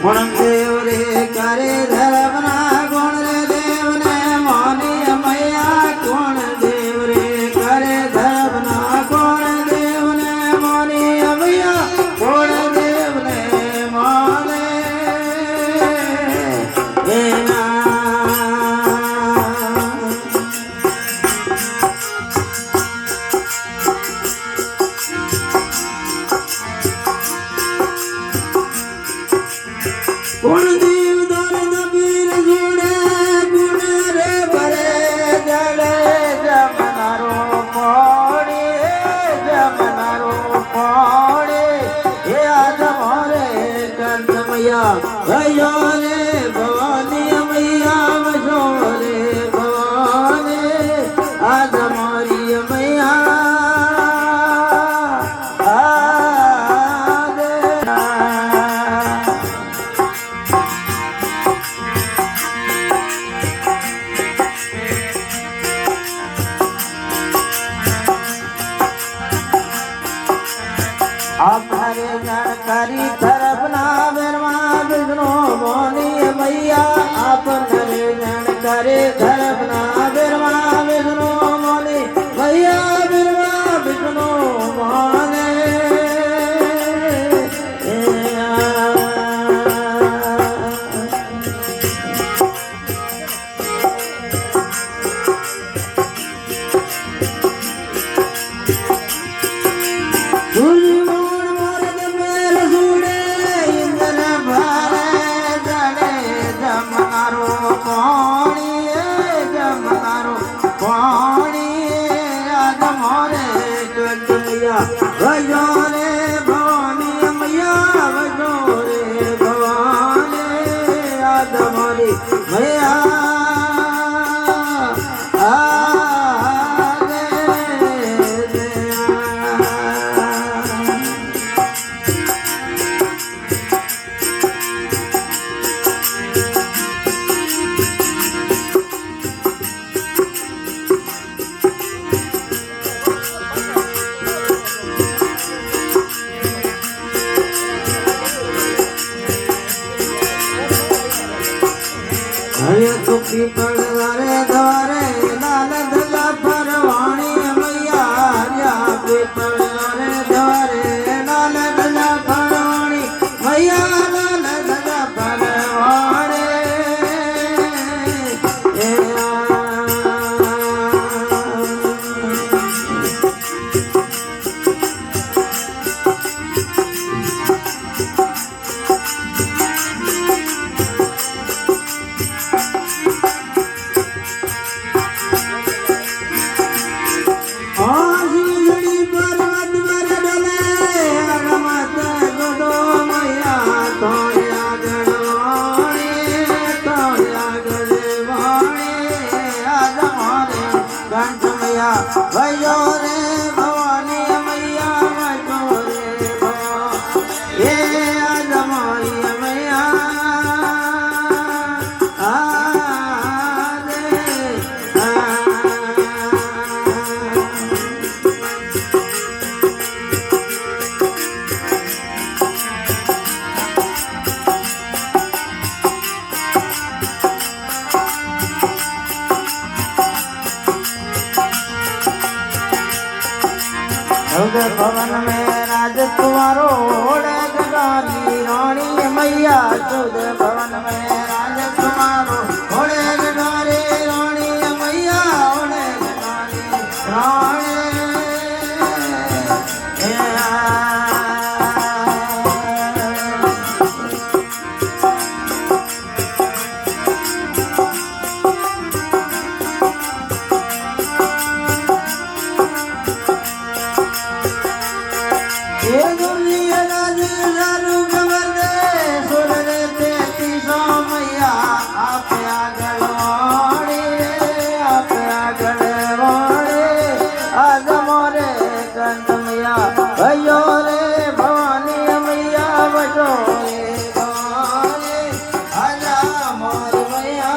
गुण देव रे करे धर्मना गुण रे देव ने मानी मैया गुण देव रे करे धर्मना गुण देव ने मानी मैया गुण देव ने माने गुण देव दर नबीर जुड़े गुण रे भरे जड़े जमनारो पौड़े जमनारो पौड़े हे आज मोरे कंठ मैया भयो रे भवानी मैया बजो रे भवानी आज मोरी मैया आप हरे जानकारी धरपना बेरवा विष्णु मोनी मैया आप हरे जानकारी धरपना बेरवा विष्णु मोनी मैया बेरवा विष्णु मोने भजो रे भवानी मैया भजो रे भवानी आज मोरी मैया सुखी पड़वारे द्वारे लाल धजा परवाणी मैया हरिया पड़वारे द्वारे लाल धजा परवाणी मैया लाल धजा परवाणे भयो रे भवानी मैया भजो रे भवानी ये आज मोरी मैया भवन में राजकुमारो ओढ़े गगानी रानी मैया चौद भवन में राजकुमारो ओढ़े गगानी रानी मैया ओढ़े गगानी रानी भयो रे भवानी मैया बजो रे भवानी आजा मोर मैया